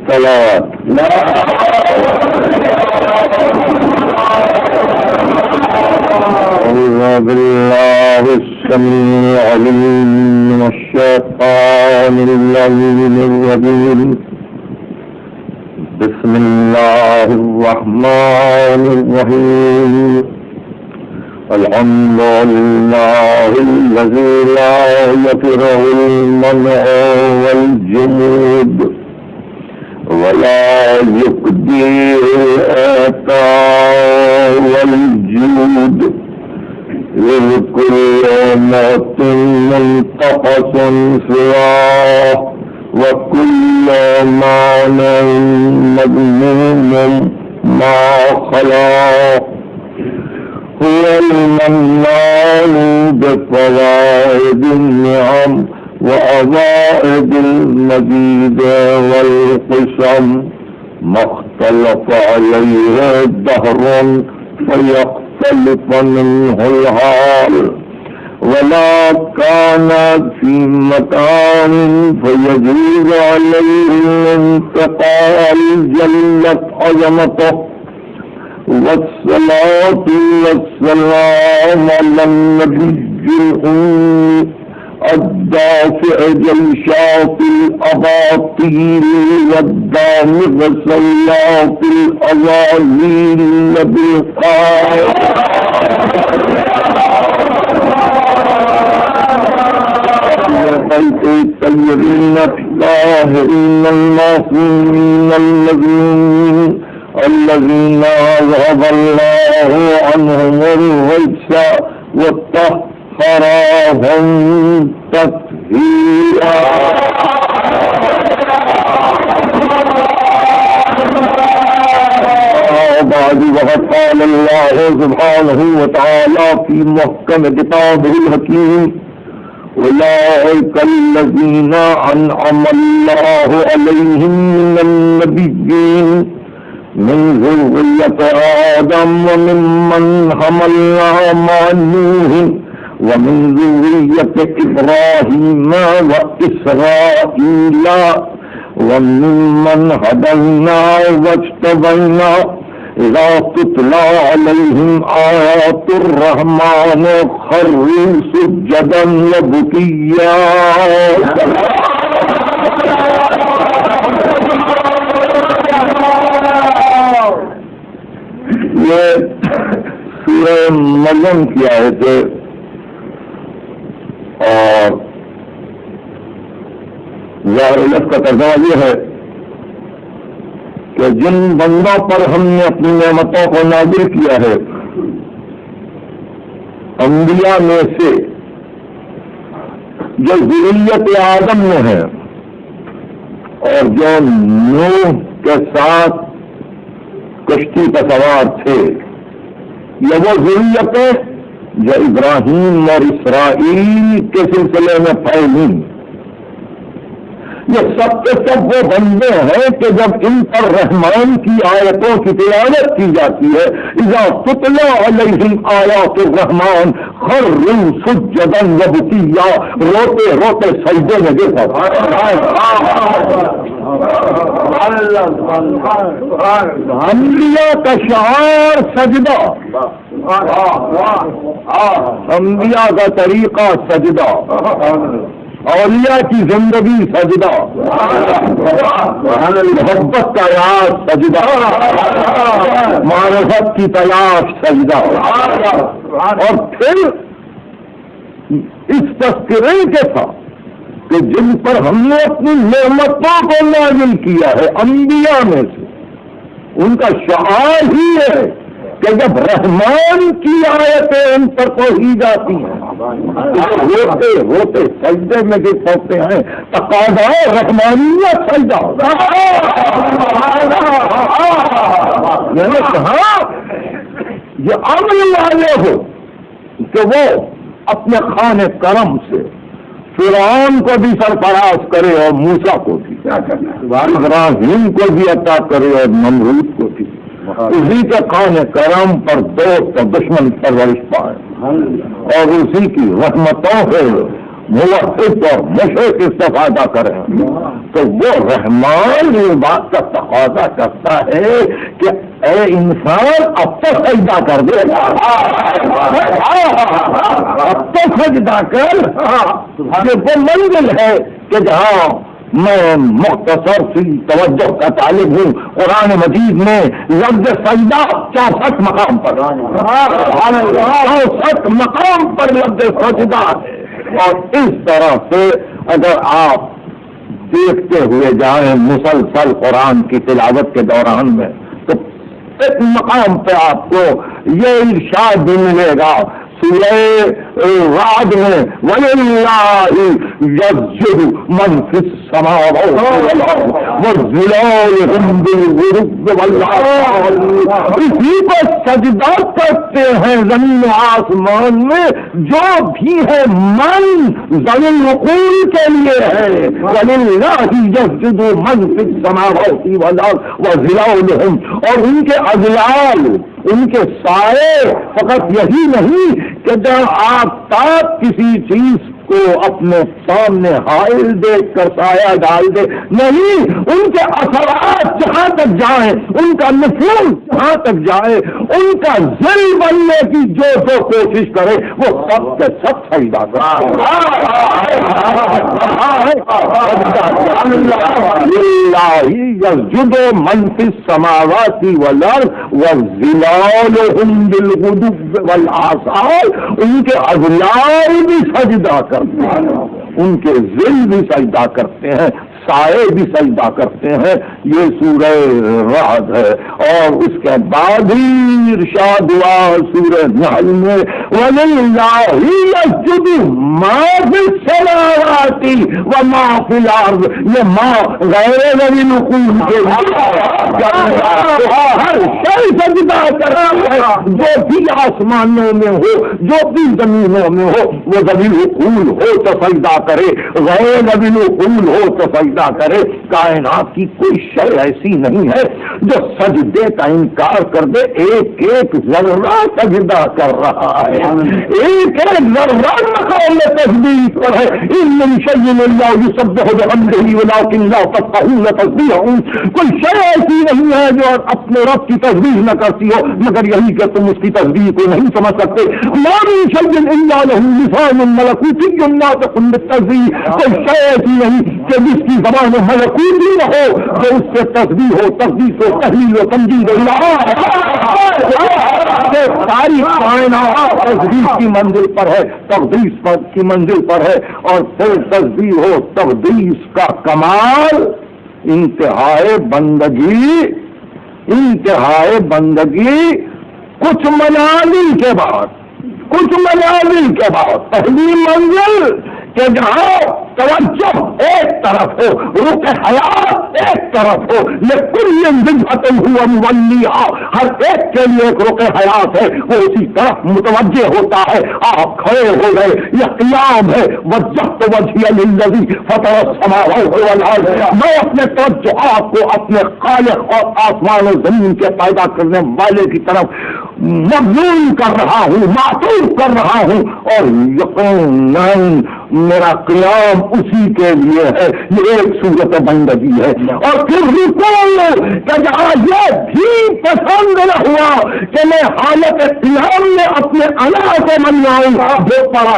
الصلاة. أعوذ بالله السميع العليم من الشيطان اللعين الرجيم. بسم الله الرحمن الرحيم. الحمد لله الذي لا يكره المنع والجمود ولا يقدر العطاء والجود، إذ كل موت منتقص سواه وكل معنى مذموم ما خلاه. هو المنان بفوائد النعم وعوائد المزيد والقسم، ما اختلف عليه دهر فيختلف منه الحال، ولا كان في مكان فيجوز عليه الانتقال جلت عظمته. والصلاة والسلام على النبي الأمي الدافع جيشات الأباطيل والدامغ سيلات الأواويل بالقاع. بيت الطيبين الطاهرين المعصومين الذين أذهب الله عنهم الرجس وطهرهم تطهيرا. بعد وقد قال الله سبحانه وتعالى في محكم كتابه الحكيم: أولئك الذين أنعم الله عليهم من النبيين من ذرية آدم وممن حملنا مع نوح ومن ذرية إبراهيم وإسرائيل وممن هدينا واجتبينا، إذا تتلى عليهم آيات الرحمن خروا سجدا وبكيا. یہ سورہ مریم کی آیت ہے، اور ظاہر لفظ کا ترجمہ یہ ہے کہ جن بندوں پر ہم نے اپنی نعمتوں کو نازل کیا ہے، انبیاء میں سے جو ذریت آدم میں ہے اور جو نوح کے ساتھ کشتی کا سوار تھے، یہ وہ ذریتیں جو ابراہیم اور اسرائیل کے سلسلے میں پھیلی، یہ سب کے سب وہ بندے ہیں کہ جب ان پر رحمان کی آیتوں کی تلاوت کی جاتی ہے، اذا تتلی علیہم آیات الرحمان خروا سجدا وبکیا، روتے روتے سجدے میں گر پڑتے۔ انبیاء کا شعار سجدہ، انبیاء کا طریقہ سجدہ، اولیاء کی زندگی سجدہ، محبت کا راز سجدہ، معرفت کی تلاش سجدہ، اور پھر اس تذکرے کے ساتھ کہ جن پر ہم نے اپنی نعمتوں کو نازل کیا ہے انبیاء میں سے، ان کا شعار ہی ہے کہ جب رحمان کی آیتیں ان پر پڑھی جاتی ہیں روتے روتے سجدے میں گر پڑتے ہیں، تقاضا رحمانیت سجدہ۔ میں نے کہا یہ عمل والے ہو کہ وہ اپنے خان کرم سے فرعون کو بھی سرفراز کرے اور موسیٰ کو بھی، ابراہیم کو بھی عطا کرے اور نمرود کو بھی، اسی کے خان کرم پر دوست اور دشمن پرورش پائے، اور اسی کی رحمتوں سے موحد اور مشرک استفادہ کریں تو وہ رحمان یہ بات کا تقاضا کرتا ہے کہ اے انسان اب تو سجدہ کر دے، اب تو سجدہ کر۔ یہ وہ منزل ہے کہ جہاں میں مختصر سی توجہ کا طالب ہوں۔ قرآن مجید میں لفظ سجدہ 64 مقام پر، 64 مقام پر لفظ سجدہ ہے۔ اور اس طرح سے اگر آپ دیکھتے ہوئے جائیں مسلسل قرآن کی تلاوت کے دوران میں تو ایک مقام پہ آپ کو یہ ارشاد بھی ملے گا سورہ رعد میں وَلِلَّهِ يَسْجُدُ مَنْ فِي السَّمَاوَاتِ وَالظِّلَالُهُمْ بِالْغُدُوِّ وَالْآصَالِ، اسی کو سجدہ کرتے ہیں زمین و آسمان میں جو بھی ہے من زمین وقول کے لیے ہے۔ وَلِلَّهِ يَسْجُدُ مَنْ فِي السَّمَاوَاتِ وَالْأَرْضِ وَالظِّلَالُهُمْ، اور ان کے اضلال، ان کے سائے، فقط یہی نہیں کہ جب آفتاب کسی چیز کو اپنے سامنے حائل دیکھ کر سایہ ڈال دے، نہیں، ان کے اثرات جہاں تک جائیں، ان کا نفوذ جہاں تک جائے، ان کا ذل بننے کی جو کوشش کرے وہ سب کے سب سجدہ يسجد من في السماوات والارض وظلالهم بالغدو والآصال، ان کے اضلاع بھی سجدہ کرتے ہیں، ان کے ذل بھی سجدہ کرتے ہیں، سائے بھی سجدہ کرتے ہیں۔ یہ سورہ رعد ہے۔ اور اس کے بعد ہی ارشاد ہوا سورہ نحل میں وَلِلَّهِ يَسْجُدُ مَا فِي السَّمَاوَاتِ وَمَا فِي الْأَرْضِ، یہ ماں غیر ذوی العقول کے ہر شے سجدہ کرتا ہے، جو بھی آسمانوں میں ہو، جو بھی زمینوں میں ہو، وہ ذوی العقول ہو تو سجدہ کرے، غیر ذوی العقول ہو تو سجدہ کرے۔ کائنات کی کوئی شے ایسی نہیں ہے جو سجدے کا انکار کر دے۔ ایک ایک ذرہ سجدہ کر رہا ہے، ایک ایک ذرہ مقام تسبیح پر ہے۔ ان من شیء الا یسبح بحمدہ ولکن لا تفقهون تسبیحهم، کوئی شے ایسی نہیں ہے جو اپنے رب کی تسبیح نہ کرتی ہو مگر یہی کہ تم اس کی تسبیح کو نہیں سمجھ سکتے۔ ما من شیء الا له لسان ملکوتی ناطق بالتسبیح، کوئی شے ایسی نہیں کہ جس کی زبان ملکوت بھی نہ ہو جو اس سے تسبیح ہو، تقدیس ہو، تحلیل ہو، تمجید ہو۔ ساری کائنات تسبیح کی منزل پر ہے، تقدیس کی منزل پر ہے، اور پھر تسبیح ہو، تقدیس کا کمال انتہائے بندگی، انتہائے بندگی کچھ منازل کے بعد، کچھ منازل کے بعد پہلی منزل کہ جہاں توجہ ایک طرف ہو، رخ حیات ایک طرف ہو، لکل وجہۃ هو مولیھا، ہر ایک کے لیے ایک رخ حیات ہے، وہ اسی طرف متوجہ ہوتا ہے۔ آپ کھڑے ہو گئے، یہ قیام ہے، وجہت وجہی للذی فطر السماوات والارض، میں اپنے توجہات کو اپنے خالق اور آسمان و زمین کے پیدا کرنے والے کی طرف مبذول کر رہا ہوں، معطوف کر رہا ہوں، اور یقیناً میرا قیام اسی کے لیے ہے۔ یہ ایک صورت بندگی ہے۔ اور پھر رکوع کہ جہاں یہ بھی پسند نہ ہوا کہ میں حالت قیام میں اپنے انا کو منواؤں، جو پڑھا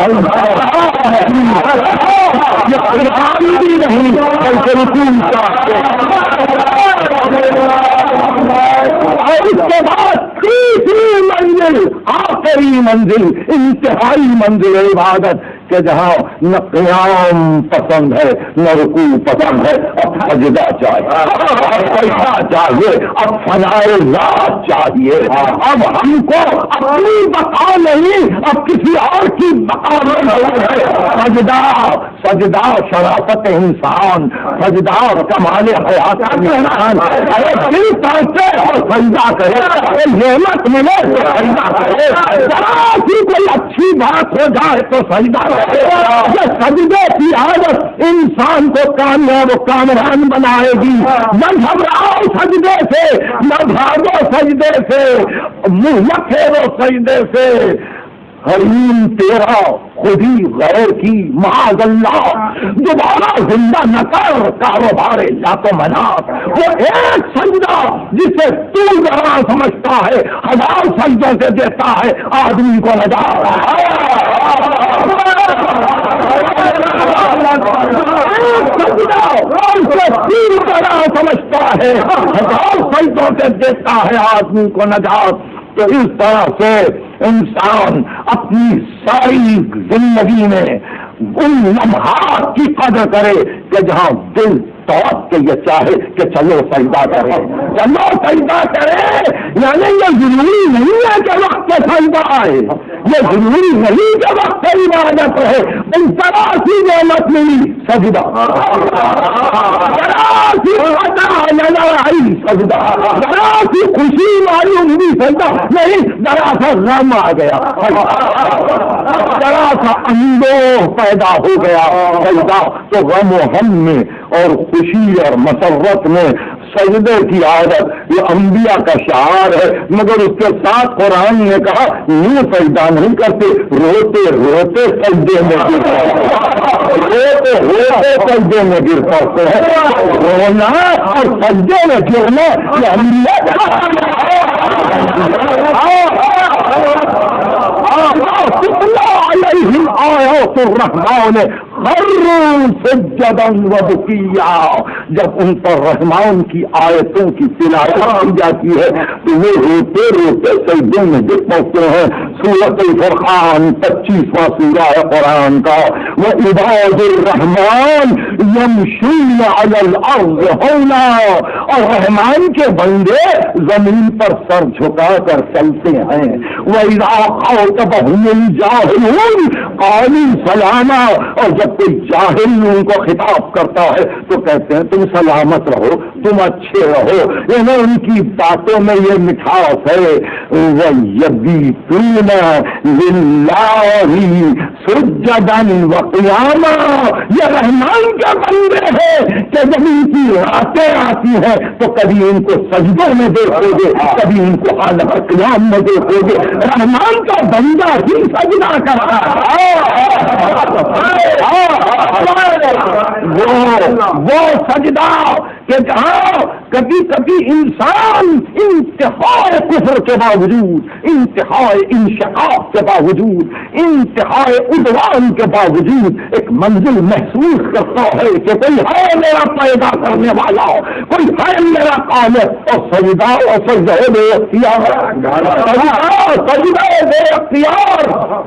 یہ قرآن بھی نہیں بلکہ رکوع کا، اور اس کے بعد تیسری منزل، آخری منزل، انتہائی منزل عبادت کہ جہاں نہ قیام پسند ہے نہ رکوع پسند ہے، اب سجدہ چاہیے، اب پیسہ چاہیے، اب فنائے ذات چاہیے، اب ہم کو اپنی بقا نہیں، اب کسی اور کی بقا نہیں ہے۔ سجدہ، سجدہ شرافت انسان، سجدہ کمال حیات انسان، دل پہنچے اور سجدہ کرے، نعمت ملے تو سجدہ کرے، ذرا سی کوئی اچھی بات ہو جائے تو سجدہ کرے۔ یہ سجدے کی عادت انسان کو کامیاب و کامران بنائے گی۔ نہ گھبراؤ سجدے سے، نہ بھاگو سجدے سے، منہ نہ پھیرو سجدے سے، حریم تیرا خود ہی غیر کی معاذ اللہ دوبارہ زندہ نہ کر کاروبار لات و منات. وہ ایک سجدہ جسے تو ذرا سمجھتا ہے 1000 سجدوں سے دیتا ہے آدمی کو نجات. سمجھتا ہے 1000 سجدوں سے دیتا ہے آدمی کو نجات. تو اس طرح سے انسان اپنی ساری زندگی میں ان لمحات کی قدر کرے کہ جہاں دل توڑ کے یہ چاہے کہ چلو سجدہ کرے، چلو سجدہ کرے. یعنی یہ ضروری نہیں ہے کہ وقت سجدہ آئے، یہ ضروری نہیں کہ وقت عبادت ہے. ان طرح سی نعمت ملی سجدہ، ذرا سی فتح نظر آئی سجدہ، ذرا سی خوشی معلوم ہوئی سجدہ نہیں، ذرا سا غم آ گیا، ذرا سا اندوہ پیدا ہو گیا سجدہ. تو غم و غم میں اور خوشی اور مسرت میں سجدے کی عادت یہ انبیاء کا شعار ہے. مگر اس کے ساتھ قرآن نے کہا یہ سجدہ نہیں کرتے، روتے روتے سجدے میں گر روتے روتے سجدے میں گر پڑتے ہیں. رونا اور سجدے میں گرنا یہ انبیاء علیہم آیات الرحمن خروا سجدا وبکیا. جب ان پر رحمان کی آیتوں کی تلاوت کی جاتی ہے تو وہ روتے روتے سجدے میں گر پڑتے ہیں. سورۃ الفرقان 25واں سورہ ہے قرآن کا. وعباد الرحمن یمشون علی الارض ہونا، اور رحمان کے بندے زمین پر سر جھکا کر چلتے ہیں. وَإِذَا خَاطَبَهُمُ الْجَاهِلُونَ قَالُوا سَلَامًا، اور جب کوئی جاہل ان کو خطاب کرتا ہے تو کہتے ہیں تم سلامت رہو، تم اچھے رہو. یعنی ان کی باتوں میں یہ مٹھاس ہے. وَيَبِيتُونَ لِلَّهِ سُجَّدًا وَقِيَامًا، یہ رحمان کے بندے ہیں کہ جب ان کی راتیں آتی ہیں تو کبھی ان کو سجدوں میں دیکھو گے، کبھی ان کو عالم قیام میں دیکھو گے. رحمان کا بندہ ہی سجدہ کر رہا ہے. وہ سجدہ کہ جہاں کبھی کبھی انسان انتہائی کفر کے باوجود، انتہائی انشقاق کے باوجود، انتہائی عدوان کے باوجود ایک منزل محسوس کرتا ہے کہ کوئی ہے میرا پیدا کرنے والا، کوئی ہے میرا خالق. اور سجدہ اور سجدہ بے اختیار، سجدہ بے اختیار.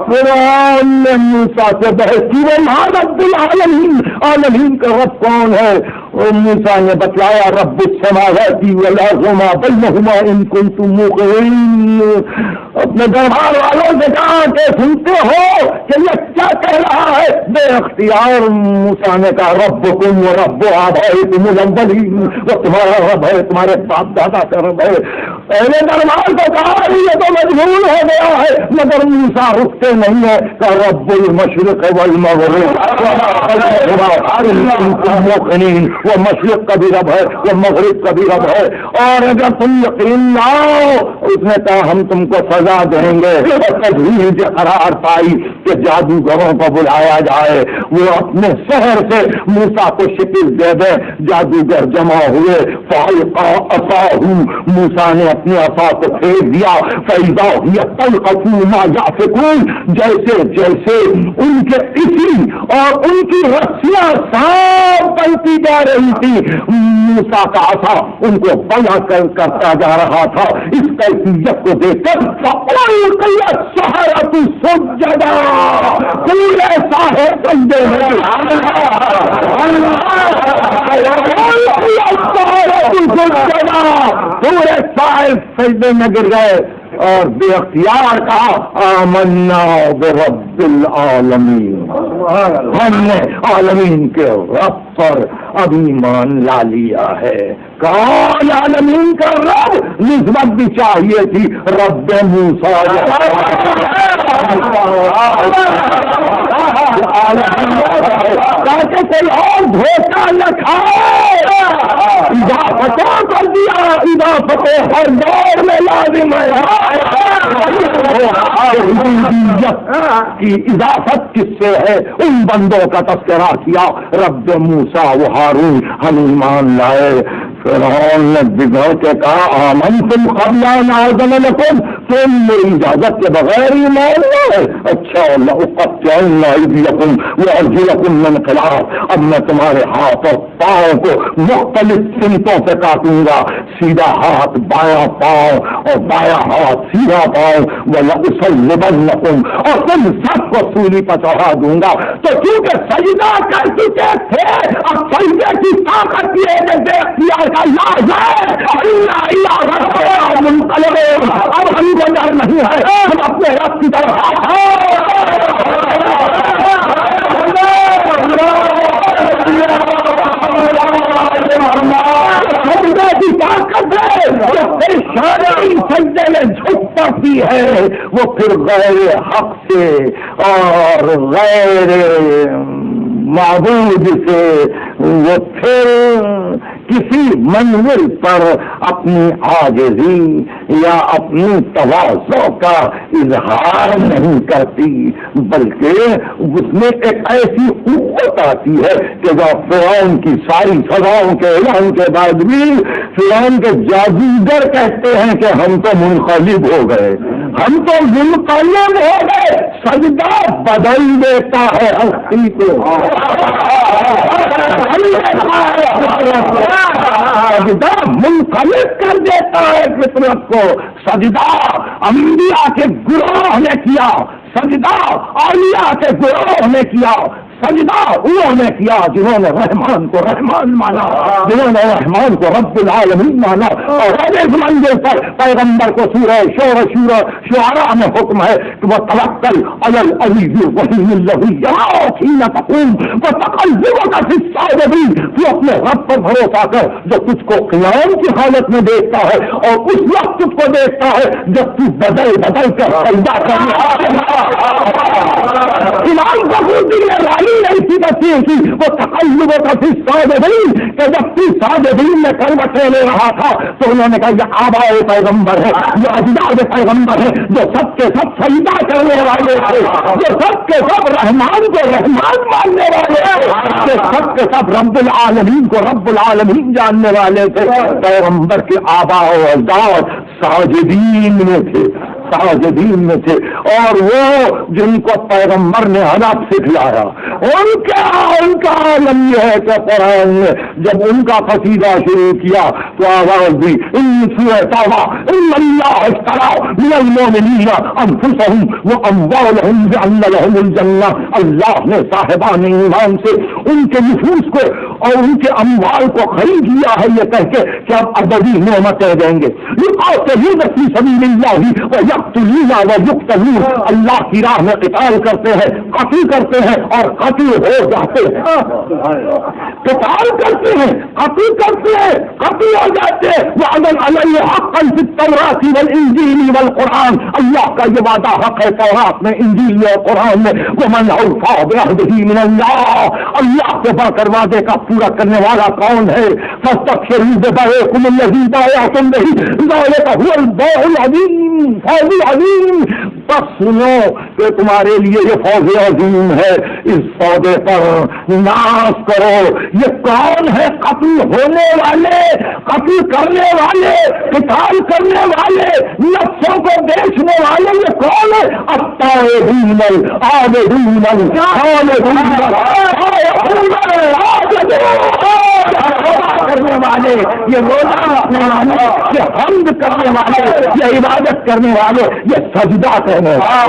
قرآن نے موسیٰ سے بحث کی وہ رب العالمین، عالمین کا رب کون ہے؟ اور موسیٰ نے بتلایا رب السماوات والارض وما بینہما ان کنتم موقنین. اپنے دربار والوں سے کہا کہ سنتے ہو کہ یہ کیا کہہ رہا ہے؟ بے اختیار موسیٰ نے کہا ربکم و رب آبائکم الاولین، وہ تمہارا رب ہے، تمہارے باپ دادا کا رب ہے. پہلے دربار کو کہا یہ تو مجبور ہو گیا ہے، مگر موسیٰ رکتے نہیں ہے. کہ رب المشرق والمغرب موقنین، وہ مشرق کا بھی رب ہے، وہ مغرب کا بھی رب ہے. اور اگر تم یقین لاؤ، اس نے کہا ہم تم کو سزا دیں گے. تجویز قرار پائی کہ جادوگروں کو بلایا جائے، وہ اپنے شہر سے موسیٰ کو شکل دے دے. جادوگر جمع ہوئے. فَأَلْقَىٰ عَصَاهُ، موسیٰ نے اپنی عصا کو پھینک دیا. فَإِذَا هِيَ تَلْقَفُ مَا يَأْفِكُونَ، جیسے جیسے ان کے اسی اور ان کی رسیاں صاف بنتی جا رہی تھی، موسیٰ کا عصا ان کو بڑا کرتا جا رہا تھا. اس کیفیت کو دیکھ کر فَأُلْقِيَ السَّحَرَةُ سُجَّدًا، پورے ساحر سجدے میں. پورے ساحر سجدے میں گر گئے اور بے اختیار کہا آمنا برب العالمین، ہم نے عالمین کے رب پر اب ایمان لا لیا ہے. کون عالمین کا رب؟ نسبت بھی چاہیے تھی رب موسیٰ. تاکہ کوئی اور دھوکہ نہ کھائے. اضافت کر دیا، اضافت ہر دور میں لازم ہے. کی اضافت کس سے ہے؟ ان بندوں کا تذکرہ کیا رب موسیٰ و ہارون ہم ایمان لائے. فرعون نے بگڑ کے کہا آمنتم قبل ان آذن لکم، تم میری اجازت کے بغیر ایمان لائے؟ اچھا لأقطعن ایدیکم وارجلکم من خلاف، اب میں تمہارے ہاتھ اور پاؤں کو مختلف سمتوں سے کاٹوں گا، سیدھا ہاتھ بایاں پاؤں اور بایاں ہاتھ سیدھا پاؤں، وَلَأُصَلِّبَنَّكُمْ، اور تم سب کو سولی پر چڑھا دوں گا. تو کیونکہ سجدہ کر چکے تھے اب سجدے کی طاقت یہ اختیار کا لاز ہے. اب ہم کو ڈر نہیں ہے، ہم اپنے رب کی طرف کی طاقت ہے. سجدے میں جھک پڑتی ہے وہ پھر غیر حق سے اور غیر معبود سے وہ پھر کسی منزل پر اپنی عاجزی یا اپنی تواضع کا اظہار نہیں کرتی، بلکہ اس میں ایک ایسی قوت آتی ہے کہ جو فرعون کی ساری سزاؤں کے اعلان کے بعد بھی فرعون کے جادوگر کہتے ہیں کہ ہم تو منقلب ہو گئے، ہم تو منقلب ہو گئے. سجدہ بدل دیتا ہے ہستی کو، سجدہ منقلب کر دیتا ہے فطرت کو. سجدہ انبیاء کے گروہ نے کیا، سجدہ اولیاء کے گروہ نے کیا، سجدہ انہوں نے کیا جنہوں نے رحمان کو رحمان مانا، جنہوں نے رحمان کو رب العالمین مانا. اور اس منزل پر پیغمبر کو سورہ شعراء میں حکم ہے کہ وہ توکل علی العزیز الرحیم الذی یراک حین تقوم وتقلبک فی الساجدین، تو اپنے رب پر بھروسہ کر جو تجھ کو قیام کی حالت میں دیکھتا ہے اور اس وقت تجھ کو دیکھتا ہے جب تو بدل کر سجدہ کرنے. امام بخاری نے ایسی بچی تھی وہ تقلب کا ساجدین کہ جب تو ساجدین میں کروٹیں لے رہا تھا تو انہوں نے کہا یہ آبائے پیغمبر ہے، یہ اجداد پیغمبر ہے جو سب کے سب سجدہ کرنے والے تھے، جو سب کے سب رحمان کو رحمان ماننے والے تھے، جو سب کے سب رب العالمین کو رب العالمین جاننے والے تھے. پیغمبر کے آبا و اجداد ساجدین میں تھے، ساجدین میں تھے. اور وہ جن کو پیغمبر نے ادب سکھلایا ان کا عالم یہ ہے کہ قرآن نے جب ان کا قصیدہ شروع کیا تو آواز دی ان سورہ توبہ ان اللہ اشترى من المؤمنین انفسهم واموالهم بان لهم الجنہ. اللہ نے صاحبان ایمان سے ان کے نفوس کو اور ان کے اموال کو خرید لیا ہے یہ کہہ کے کہ اب ابدی نعمتیں دیں گے. یقاتلون فی سبیل اللہ ویقتلون ویقتلون، اللہ کی راہ میں قتال کرتے ہیں، قتل کرتے ہیں اور قتل ہو جاتے ہیں. قتال کرتے ہیں، قتل کرتے ہیں، قتل ہو جاتے ہیں. وعدا علی حقا فی التوراۃ والانجیل والقرآن، اللہ کا یہ وعدہ حق ہے تورات میں، انجیل اور قرآن میں. ومن اوفی بعہدہ من اللہ، اللہ کے بڑھ کر وعدے کا پورا کرنے والا کون ہے؟ فاستبشروا ببیعکم الذی بایعتم بہ ذلک هو البیع العظیم، فوز عظیم. بس سنو کہ تمہارے لیے یہ فوز عظیم ہے، اس سودے پر ناز کرو. یہ کون ہے؟ قتل ہونے والے، قتل کرنے والے، قتال کرنے والے، نفسوں کو بیچنے والے. یہ کون ہے؟ التائبون العابدون الحامدون کرنے والے، یہ روزہ رکھنے والے، یہ حمد کرنے والے، یہ عبادت کرنے والے، یہ سجدہ کرنے والے.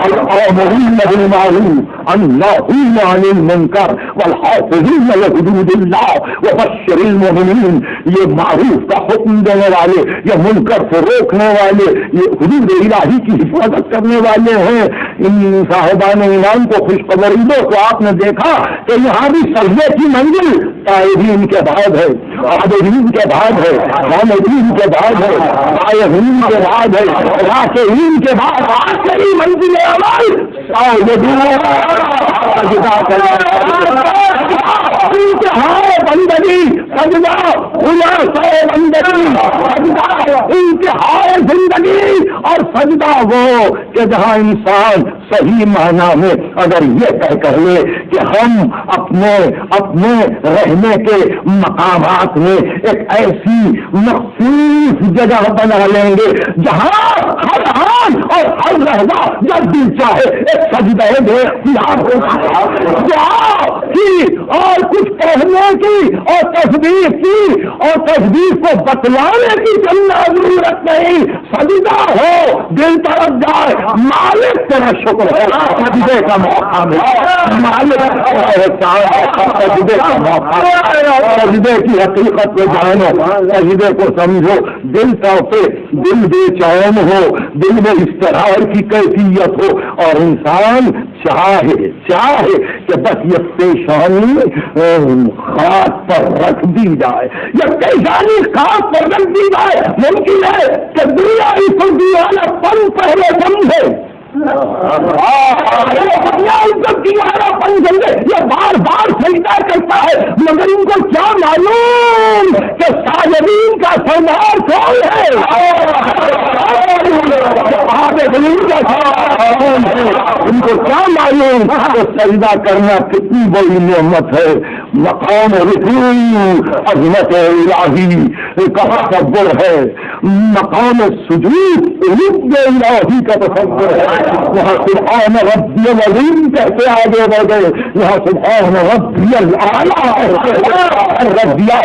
الآمرون بالمعروف الناہون عن المنکر والحافظون لحدود اللہ وبشر المؤمنین. یہ معروف کا حکم دینے والے، یہ منکر سے روکنے والے، یہ حدود الہی کی حفاظت کرنے والے ہیں. ان صاحبان ایمان کو خوشخبری دو. تو آپ نے دیکھا کہ یہاں بھی سجدے کی منزل تائبین کے بعد ہے، عابدین کے بعد ہے، حامدین کے بعد ہے، طائعین کے بعد ہے، راکعین کے بعد آخری منزل عمل ساجدون انتہائی بندگی سجدہ، خلاصہ بندگی سجدہ، انتہائی انتہائی زندگی اور سجدہ وہ کہ جہاں انسان صحیح معنی میں اگر یہ طے کر لے کہ ہم اپنے رہنے کے مقامات میں ایک ایسی مخصوص جگہ بنا لیں گے جہاں ہر آن اور ہر لہجہ جب دل چاہے ایک سجدہ بے اختیار ہوگا، دعا کی اور کچھ کہنے کی اور تصویر کی اور تصویر کو بتلانے کی چلنا ضرورت نہیں، سجدہ ہو دل طرف جائے، مالک تیرا شکر ہے سجدے کا موقع ملا، مالک سجدے کا موقع، سجدے کی حقیقت کو جانو، سجدے کو سمجھو، دل طرفے دل بے چین ہو، دل میں استراحت کی کیفیت ہو اور انسان چاہے کہ بس یہ پیشانی خاک پر رکھ دی جائے، یہ پیشانی خاک پر رکھ دی جائے، ممکن ہے کہ دنیا اس دیوانہ پن پہلے سمجھے، یہ بار بار سجدہ کرتا ہے، مگر ان کو کیا معلوم کہ ساجدین کا سردار کون ہے، ان کو کیا معلوم کہ سجدہ کرنا کتنی بڑی نعمت ہے، مقام رکوع عظمت الہی کا تصور ہے، مقام سجود رب الہی کا تصور ہے، وہاں سبحان ربی العظیم کہتے آگے بڑھ گئے، وہاں سبحان ربی الاعلی ربیا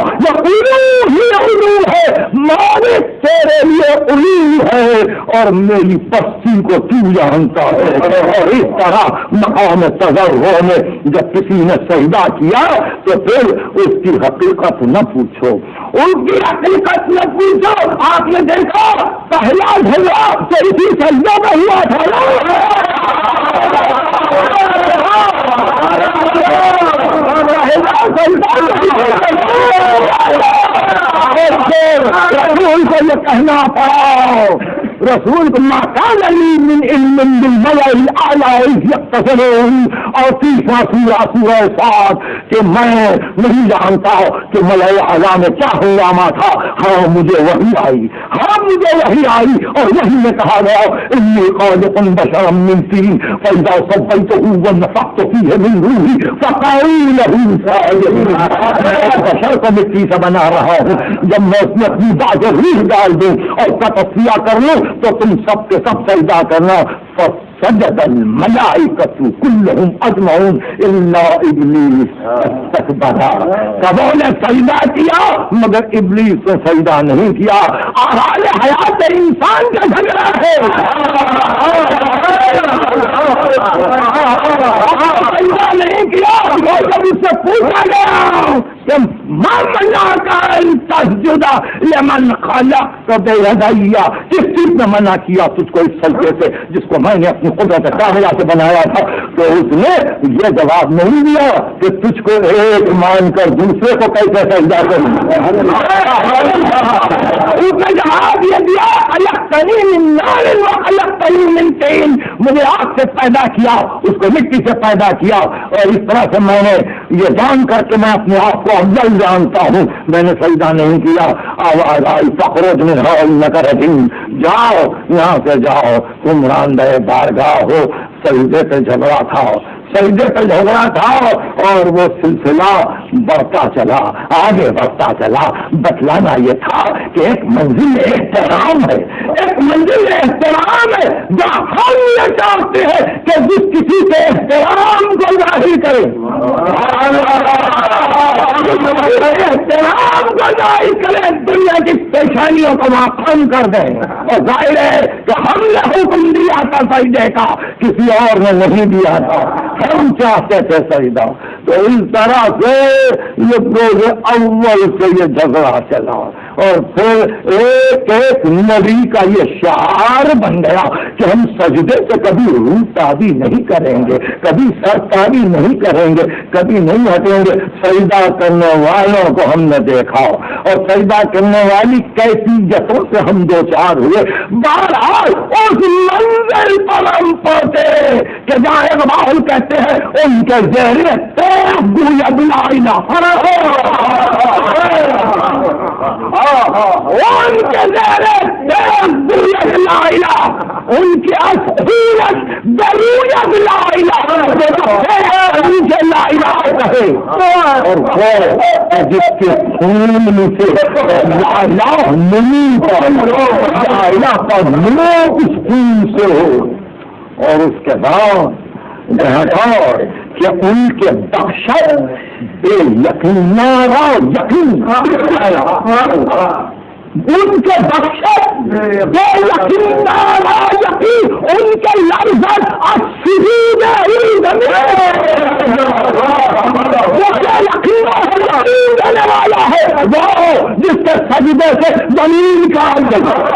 علو ہے، مالک تیرے لیے علو ہے اور میری پستی کو تو جانتا ہے، اور اس طرح مقام تضرع میں جب کسی نے سجدہ کیا تو پھر اس کی حقیقت نہ پوچھو، ان کی حقیقت نہ پوچھو، آپ نے دیکھا پہلا جھگڑا تو اسی سجدہ میں ہوا تھا، رسول کو یہ کہنا پڑا، رسول کو ما كان لي من علم بالملأ الاعلى اذ يقتتلون، اور تیسرا سورہ صاد کہ میں نہیں جانتا کہ ملأ اعلیٰ میں کیا ہنگامہ تھا، ہاں مجھے وحی آئی اور وحی میں کہا گیا انی خالق بشرا من طین فاذا صفیته ونفخت فیہ من روحی فقعوا له ساجدین، بشر کو مٹی سے بنا رہا ہوں، جب میں اس میں اپنی باز روح ڈال دوں اور کا تصفیہ کر لوں تو تم سب کے سب سجدہ کرنا، فسجد الملائکۃ کلہم اجمعون الا ابلیس استکبر، سبوں نے سجدہ کیا مگر ابلیس نے سجدہ نہیں کیا، حال حیات انسان کا جھگڑا ہے، سجدہ نہیں کیا، اور جب اس سے پوچھا گیا کہ ما منعک ان تسجد لمن خلقت بیدی، کس چیز نے منع کیا تجھ کو اس سجدے سے جس کو میں نے اپنی قدرت کاملہ سے بنایا تھا، تو اس نے یہ جواب نہیں دیا کہ تجھ کو ایک مان کر دوسرے کو کیسے سجدہ کروں، اس نے جواب یہ دیا خلقتنی من نار وخلقتنی من طین، مجھے آگ سے پیدا کیا، اس کو مٹی سے پیدا کیا، اور اس طرح سے میں نے یہ جان کر کے میں اپنے آپ کو افضل جانتا ہوں، میں نے سجدہ نہیں کیا، آواز آئی فخرج منہا انک رجیم، جاؤ یہاں سے جاؤ، تم راندہ بارگاہ ہو، سجدے پہ جھگڑا تھا، سجدے پہ جھگڑا تھا اور وہ سلسلہ بڑھتا چلا، آگے بڑھتا چلا، بتلانا یہ تھا کہ ایک منزل احترام ہے، ایک منزل احترام ہے جہاں ہم یہ چاہتے ہیں کہ جس کسی کے احترام کو ظاہر کرے، احترام کو ظاہر کرے، دنیا کی پریشانیوں کو معقوم کر دیں، اور ظاہر ہے کہ ہم نے حکم دیا تھا سجدے کا، کسی اور نے نہیں دیا تھا، ہم چاہتے تھے سجدہ، تو اس طرح سے یہ روز اول سے یہ جھگڑا چلا، اور پھر ایک ایک نبی کا یہ شعار بن گیا کہ ہم سجدے سے کبھی روتابی نہیں کریں گے، کبھی سرتابی نہیں کریں گے، کبھی نہیں ہٹیں گے، سجدہ کرنے والوں کو ہم نے دیکھا اور سجدہ کرنے والی کیفیتوں سے ہم دو چار ہوئے، بہرحال اس منزل پر ہم پہنچے کہ جہاں اقبال کہتے ہیں ان کے زہرے تیز گویا بلائی نہ ان کے زہرے لا الہ، ان کی اصلیت ضرورت لا الہ، ان سے لا الہ کہے، اور وہ جس کے خون سے لا الہ نہیں پر لا الہ کا نور اس خون سے ہو، اور اس کے بعد کہ ان کے بخشت بے یقین یقین، ان کے بخشت بے یقین یقین، ان کے لفظ السجود یقین دینے والا ہے وہ جس کے سجدے سے زمین کا ان کے لفظ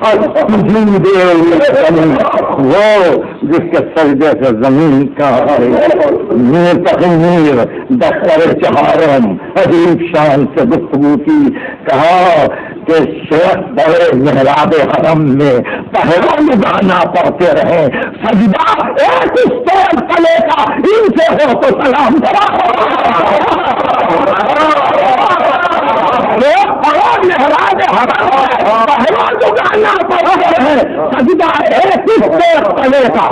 السجود وہ جس کے سجدے سے زمین کا میر تخمیر دفتر چہارم عجیب شان سے گفتگو کی، کہا کہ شیخ بڑے محراب حرم میں پہلوان گانا پڑھتے رہے، سجدہ ایک اسٹیج تلے کا ان سے ہو تو سلام کرا، محراب حرم پہلوان گانا پڑھتے رہے، سجدہ ایک اسٹیج تلے کا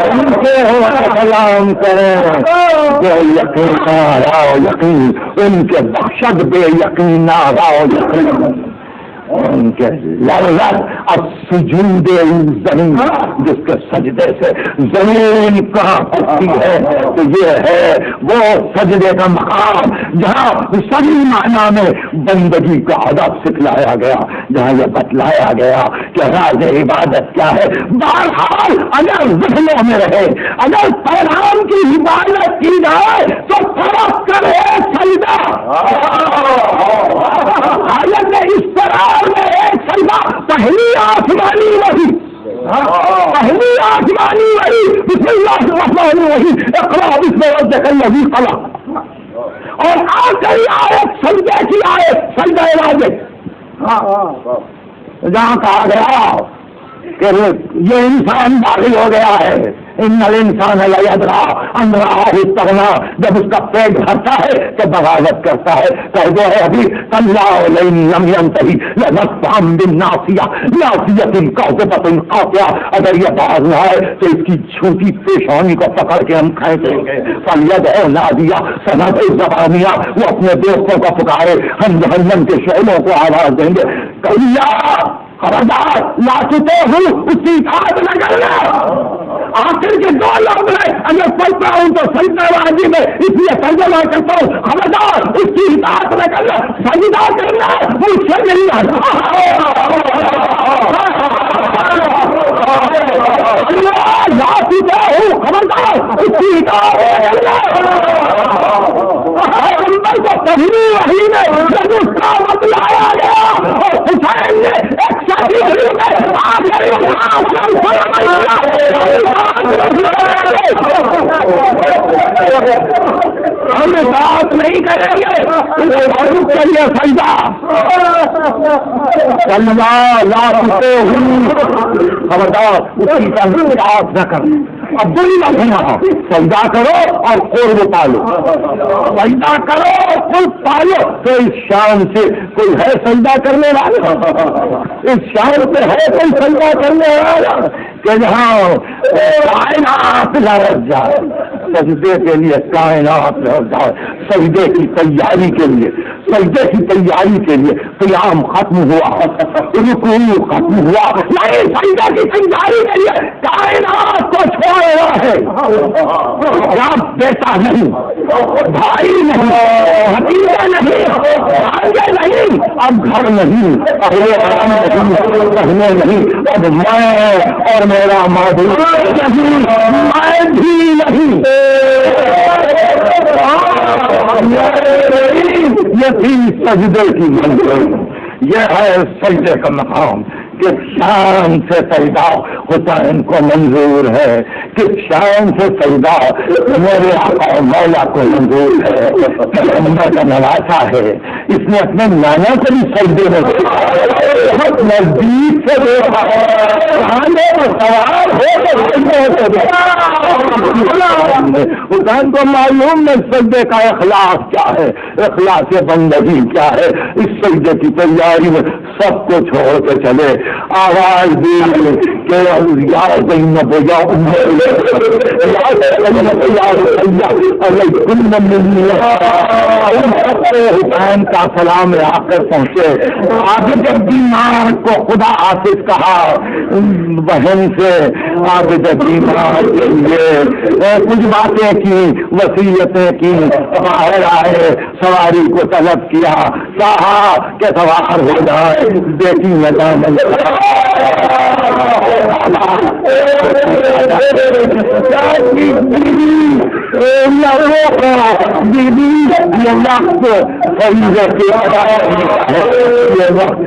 ان سے ہو سلام کریں، جو یقین راؤ یقین، ان کے بخشت بے یقین راؤ یقین، ان کے لفظ السجود زمین جس کے سجدے سے زمین کہاں پڑتی ہے، تو یہ ہے وہ سجدے کا مقام جہاں صحیح معنی میں بندگی کا ادب سکھلایا گیا، جہاں یہ بتلایا گیا کہ راز عبادت کیا ہے۔ بہرحال اگر ذہنوں میں رہے، اگر پیغام کی عبادت کی جائے تو فرق کرے سجدہ، حالت اس طرح میں ایک سجدہ پہلی آسمانی وحی، پہلی آسمانی وحی بسم اللہ الرحمن الرحیم اقرأ باسم ربک الذی خلق، اور آخری آیت سجدے کی آیت سجدہ واجب، جہاں کہا گیا کہ یہ انسان باغی ہو گیا ہے، ان الانسان لیدرا ان رآہ استغنا، جب اس کا پیٹ بھرتا ہے تو بغاوت کرتا ہے، کہہ دو ہے ابھی کلا لئن لم ینتہی لنصفعا بالناصیہ ناصیۃ کاذبۃ خاطئہ، اگر یہ باز نہ آئے تو اس کی چھوٹی پیشانی کو پکڑ کے ہم کھینچیں گے، فلیدع نادیہ سندع زبانیہ، وہ اپنے دوستوں کو پکارے، ہم جہنم کے شعلوں کو آواز دیں گے، کلا خبردار لا تطیعہ، اس کی اطاعت نہ کرنا۔ آخر کے دو لفظ ہیں، اگر پڑھتا ہوں تو سجدہ واجب ہے اس لیے ترجمہ کرتا ہوں، خبردار اس کی اطاعت نہ کرنا، سجدہ کرنا مجھ سے نہیں آتا، لا تطیعہ خبردار اس کی اطاعت نہ کرنا۔ پیغمبر کو پہلی وحی میں جب اس کا بتلایا گیا اور حسین نے ایک شادی میں ہم بات نہیں کریں گے چلیے سجدہ خبردار اس کی اطاعت نہ کرنا، اب بری بات ہے، سجدہ کرو اور قرب پالو، سجدہ کرو اور قرب پالو، تو اس شان سے کوئی ہے سجدہ کرنے والا، اس شان سے ہے کوئی سجدہ کرنے والا کہ جہاں کائنات لرز جائے، سجدے کے لیے کائنات لرز جائے، سجدے کی تیاری کے لیے، سجدے کی تیاری کے لیے قیام ختم ہوا، رکوع ختم ہوا، نہیں سجدے کی تیاری کے لیے کائنات کو چھوڑ رہا ہے، اب بیٹا نہیں، بھائی نہیں، بھتیجا نہیں، بھانجے نہیں، اب گھر نہیں، اہل حرم نہیں، کہنے نہیں، اب میں اور میرا معبود نہیں، میں بھی نہیں، یہ تھی سجدے کی منزل، یہ ہے سجدے کا مقام، کس شان سے سجدہ حسین کو منظور ہے، کس شان سے سجدہ میرے آقا مولا کو منظور ہے، پیغمبر کا نواسا ہے، اس نے اپنے نانا سے بھی سجدے میں بہت نزدیک سے دیکھا، سوال ہو تو حسین کو معلوم ہے سجدے کا اخلاص کیا ہے، اخلاص بندگی کیا ہے۔ اس سجدے کی تیاری میں سب کو چھوڑ کے چلے، آواز دی کہ یا زینب یا حسین کا سلام آ کر پہنچے۔ آگے جب بیمار کو خدا حافظ کہا بہن سے، آگے جب بیمار کے لیے کچھ باتیں کی، وصیتیں کی، باہر آئے، سواری کو طلب کیا، کہا کہ سوار ہو جائے، بیٹی میدان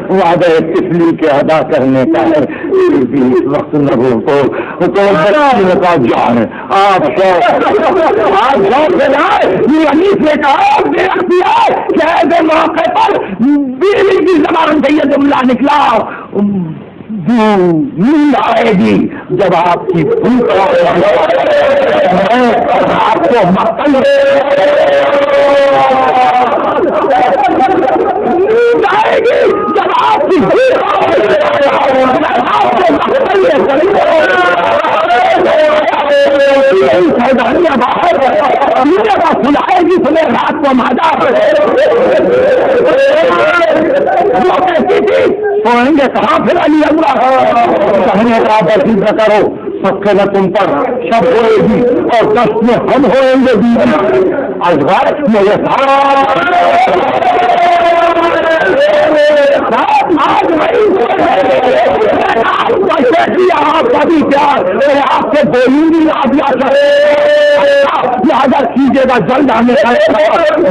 وعدہ تسلی کے ادا کرنے کا ہے، اس وقت نبو کو تو جان آپ سے کہا موقع پر بیوی کی زبان سے یہ جملہ نکلا، نیند آئے گی جب آپ کی بھوک آپ کو مقتل آئے گی جب آپ کی بھوک سنائے گی سنیں رات کو مادا سوئیں گے کہاں پھر علی اللہ کہنے کا برسید کرو، سب کے نہ تم پر شب ہوئے گی اور دست میں ہم ہوئیں گے بیوی ازواج میں یہ سارا آپ کا بھی پیار آپ سے بولوں گی آپ لہٰذا کیجیے گا، جلد آنے کا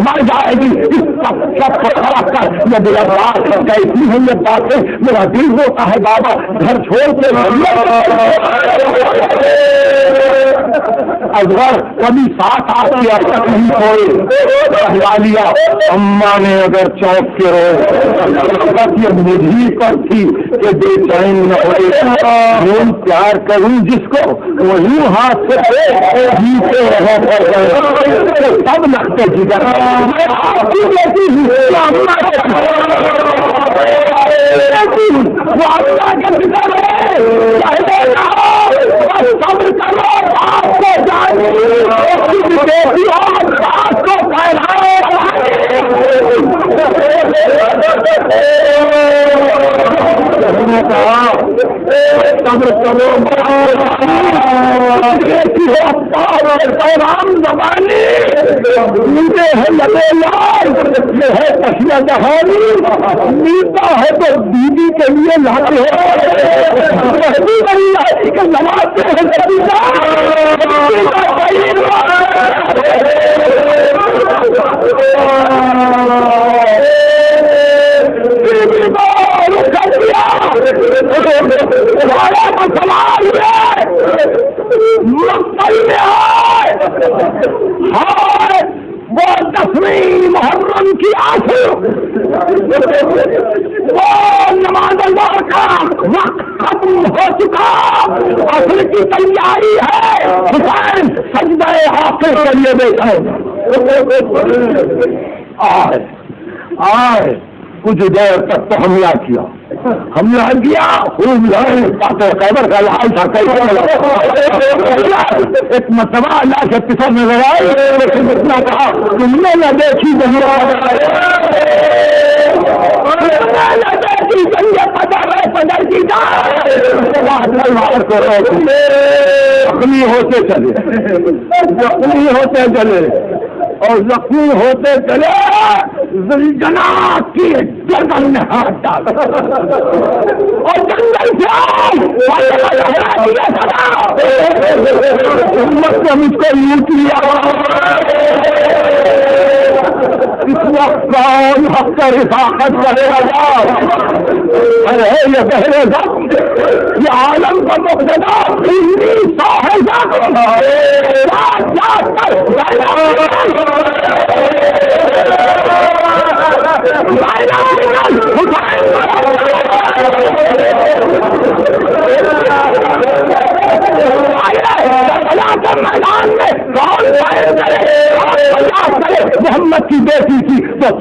مر جائے گی، سب کو خراب کر یہ میرا بات کیسی ہے یہ باتیں، میرا دل ہوتا ہے بابا گھر چھوڑ کے اصغر کبھی ساتھ آ کے اب تک نہیں سوئے، بہلا لیا اماں نے اگر چوک کے رو یہ مجھے پر تھی کہ بے چین نہ ہوئے، یوں پیار کروں جس کو وہی ہاتھ سے جیتے رہے سب لگتے جگر پیغام زبانی مجھے ہے لگے یار یہ ہے تشیہ جہانی ملتا ہے تو بیوی کے لیے لاتے ہیں لگاتے ہیں وہ 10ویں محرم کی آنسو وہ نماز اللہ کا وقت ختم ہو چکا، اصل کی تیاری ہے، حسین سجدہ حاصل کے لیے بیٹھے آئے کچھ دیر تک تو حملہ کیا خوب لڑے، خیبر کا لال تھا ایک مرتبہ اللہ کے پیچھے نظر آئے، لیکن اتنا کہا تم نے نہ دیکھی زخمی ہوتے چلے اور زخمی ہوتے چلے، زلجنات کی گردن میں ہاتھ ڈال اور جنگل سے مجھ کو لوٹ لیا۔ اس وقت کون حق کا رفاقت کرے گا؟ ارے یہ بہرے زخم یہ عالم کا مقتدا صاحب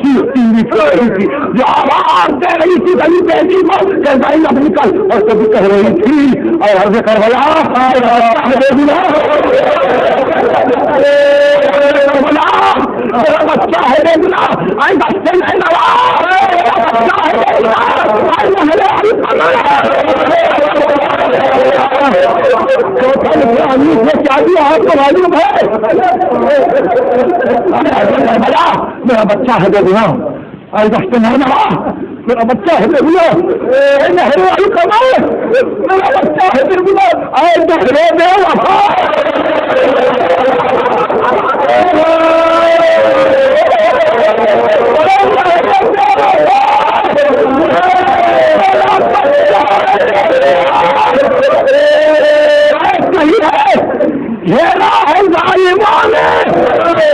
چیختی ہوئی کھڑ رہی تھی، جو آواز دے رہی تھی بھائی بیٹی کو کہ زینب نکل، اور کبھی کہہ رہی تھی اے عرض کربلا میرا بچہ ہے دیکھنا، آئی بچے نہیں نواز بچہ ہے دیکھنا، آئی محلے نے کیا دیا آپ کو معلوم ہے؟ میرا بچہ ہے دیکھنا، آئی بچے نہیں نواز میرا بچہ ہے دیکھنا، نہرو آئی کمائے میرا بچہ ہے دیکھنا، آئے نہرو دے وفا گھیرا ہے ظالمان نے میرے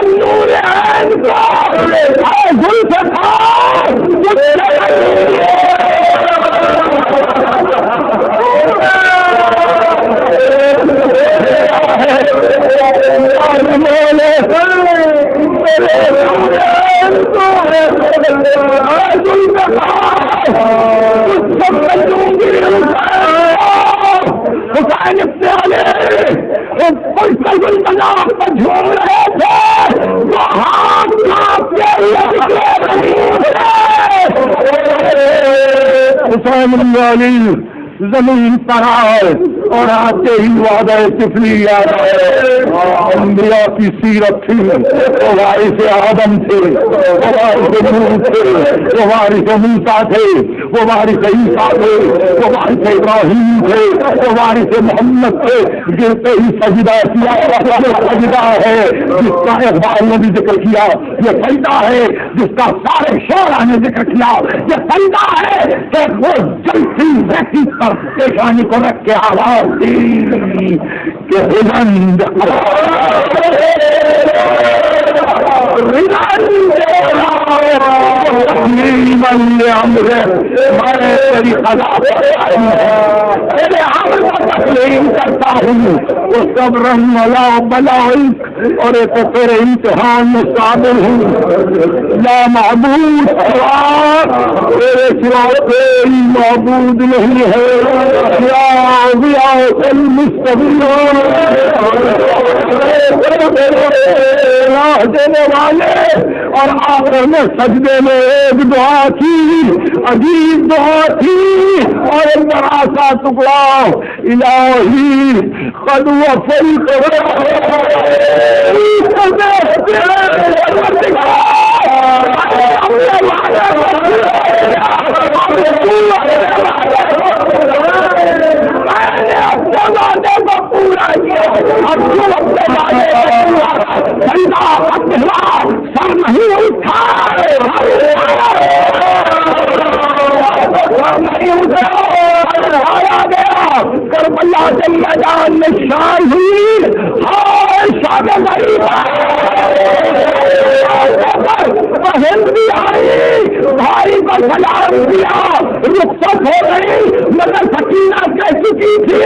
نور عین کو اے ذوالفقار حسین ابن علی المناف پر جھوم رہے تھے، وہاں حسین ابن علی زمین پر آئے اور آتے ہی وعدہ طفلی یاد آئے، انبیاء کی سیرت تھی، وہ وارث آدم تھے، وہ وارث نوح تھے، وہ وارث موسیٰ تھے، وہ وارث عیسیٰ تھے، وہ وارث ابراہیم تھے، وہ وارث محمد تھے، گرتے ہی سجدہ کیا، یہ سجدہ ہے جس کا اقبال نے بھی ذکر کیا، یہ سجدہ ہے جس کا سارے شعراء نے ذکر کیا، یہ سجدہ ہے کہ وہ جلتی رہتی پر پیشانی کو رکھ کے آواز دی کہ ہلند تسلیم کرتا ہوں وہ سب رنگ والا بلائک اور ایک تیرے امتحان میں شامل ہوں، لا معبود تیرے سوا کوئی معبود نہیں ہے، راہ دینے والے، اور آخر میں سجدے میں ایک دعا کی، عجیب دعا تھی اور ایک بڑا سا ٹکڑا، الہی قد وفیت پورا کیا، اب جو اپنے سر نہیں اٹھا گیا، کربلا کے میدان میں شان ہوئی، شان بہن بھی آئی، بھائی کو سلام دیا، رخصت ہو گئی، مگر سکینہ کہہ چکی تھی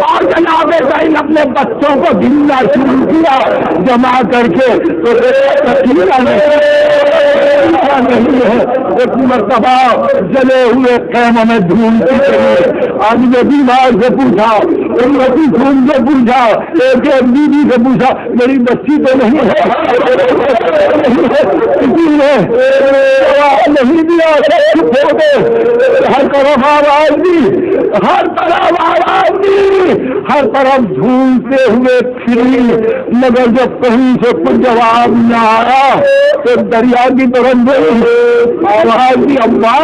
اور جناب زینب اپنے بچوں کو گننا شروع کیا جمع کر کے، تو نہیں ہے ایک مرتبہ جلے ہوئے خیموں میں ڈھونڈتی رہی، آج میں بیمار سے پوچھا، امتی خون سے پوچھا، ایک بیوی سے پوچھا، میری بچی تو نہیں ہے، کسی نے نہیں دیا، ہر طرف آواز دی، ہر طرف آواز دی، ہر طرف ڈھونڈتے ہوئے پھری، مگر جب کہیں سے کچھ جواب نہ آیا تو دریا کی طرف گئی، آواز دی اماں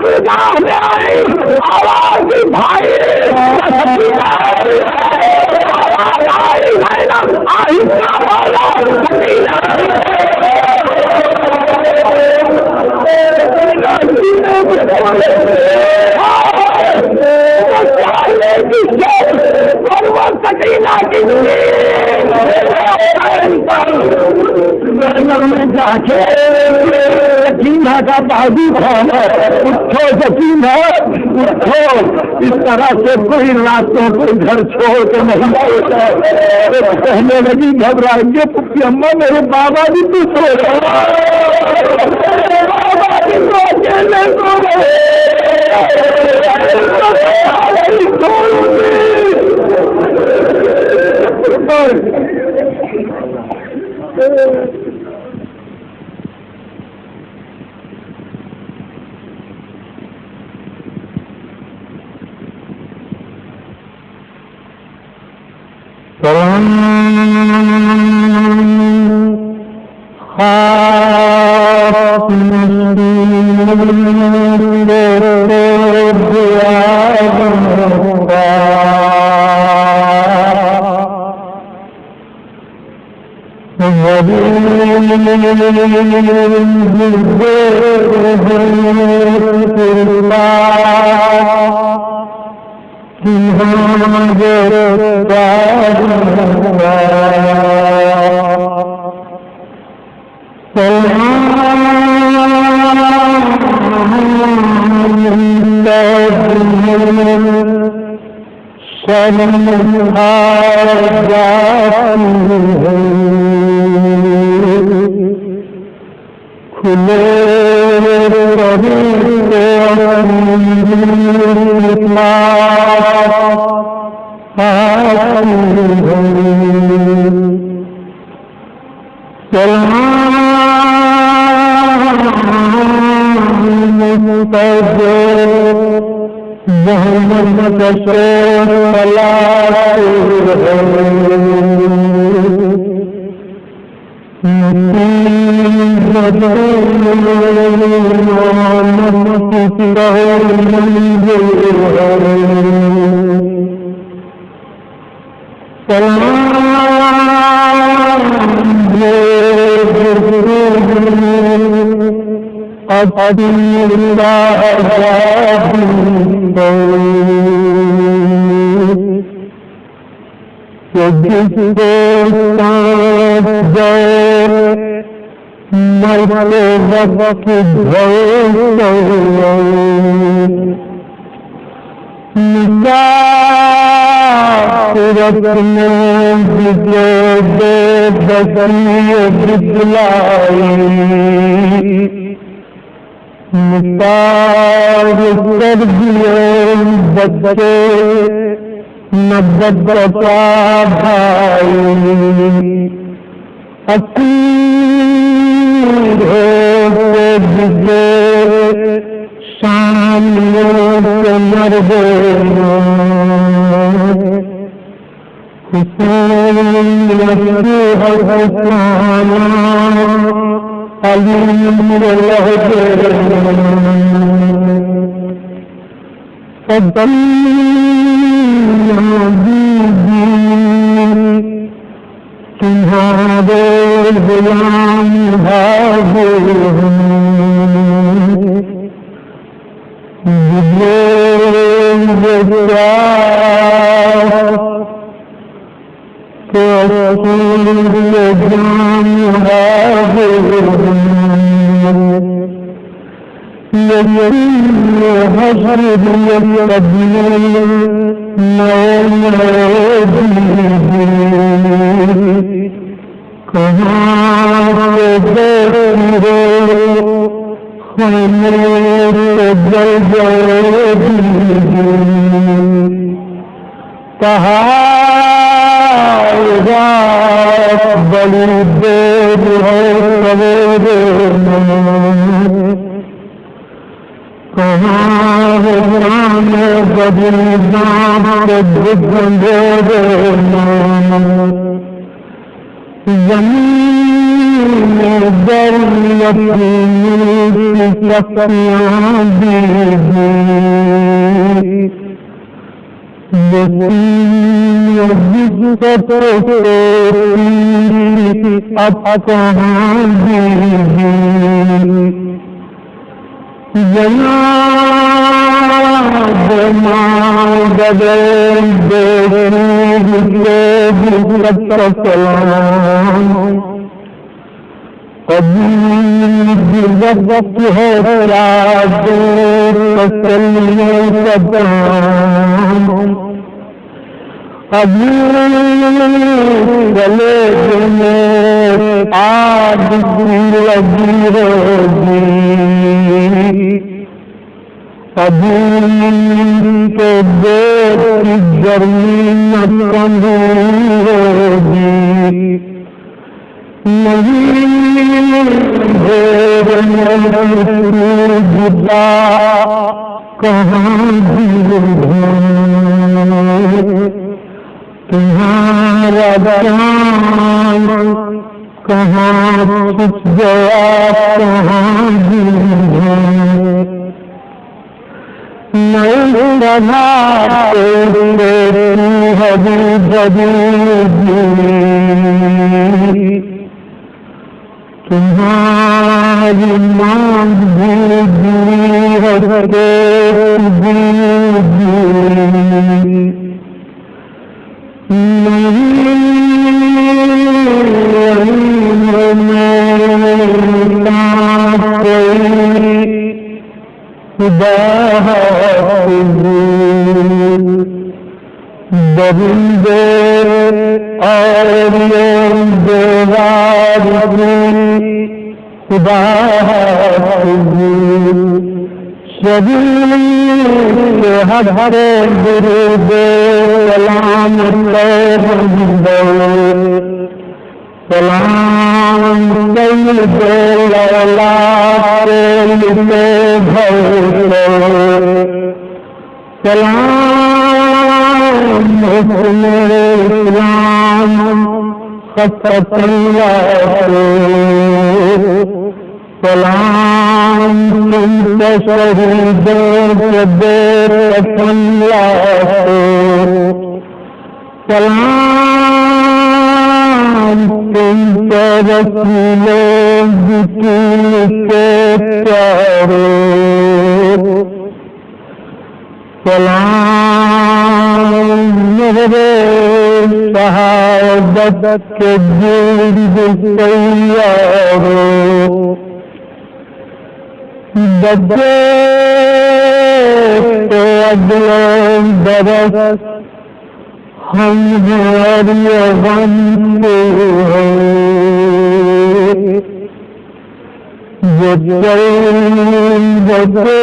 کوئی جواب نہیں آئی، آواز دی بھائی سکینہ کا بازو کھانا، اٹھو سکینہ اٹھو، اس طرح سے کوئی راتوں کو گھر چھوڑ کے نہیں ہوتا ہے۔ کہنے لگی گھبرائیں گے پپی اماں میرے بابا بھی تو سو رہے، بابا بھی تو اکیلے سو رہے، وقت ہے ابھی گلے میں آج لگی ہوگی ابھی کے دیر کی گرمی کم ہوگی جدا کہاں تمہارا جان کہاں چھپ گیا کہاں نہیں رہا تمہاری مانگ درندے اور دیوار خدا شبیر ہر درود سلام سلام سلام شہید سلام تم رسولوں کے پیارے سلام میرے شہادت کے جلد تیارو بدے تو اگلے برس ہم غم جو بدے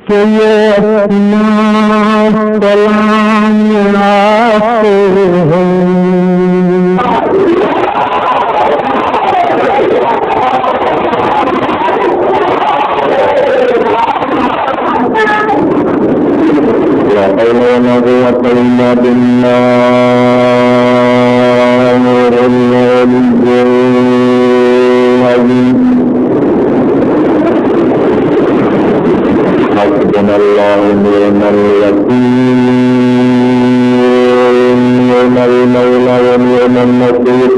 کہ یہ اپنا سلام آتے ہیں لا حول ولا قوة إلا بالله العلي العظيم حسبنا الله ونعم الوكيل نعم المولى ونعم النصير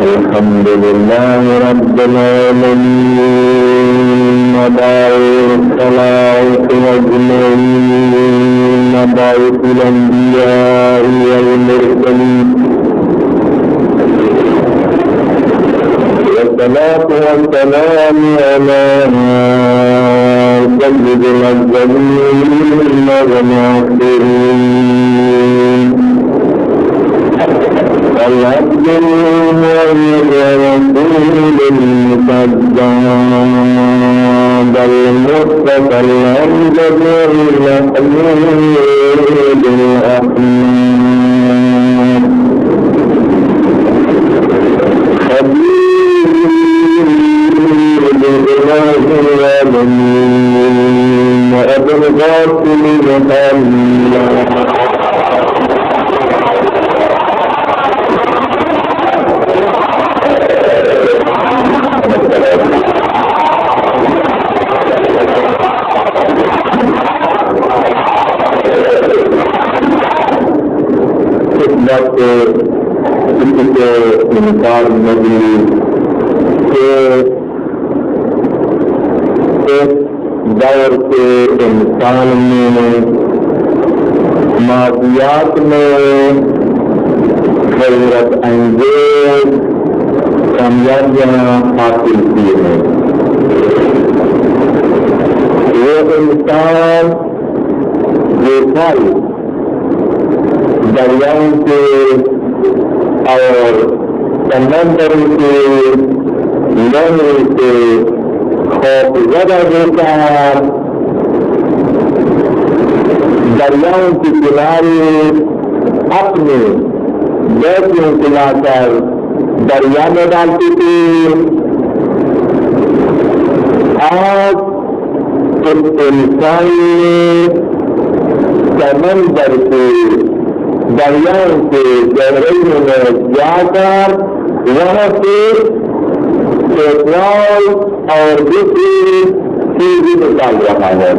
الحمد لله رب العالمين داعي الصلاة والمرسلين داعي الأنبياء والمرسلين والصلاة والسلام على سيد الأولين والآخرين العبد والرسول المقدم المصطفى الأمجد المحمود الأحمد حبيب الله العالمين أبو القاسم محمد کسی کے انکار نہیں کہ طور سے انسان میں مادیات میں حیرت انگیز کامیابیاں حاصل کی ہیں. وہ انسان جو پھل دریاؤں کے اور سمندروں کے لہروں سے خوف زدہ دیتا ہے. دریاؤں کے کنارے اپنے بیٹیوں کو لا کر دریا میں ڈالتے تھے. آج اس انسان نے سمندر سے دریاؤں کے گہرائیوں میں جا کر وہاں سے پیٹرول اور دوسری چیزیں نکال رہا ہے.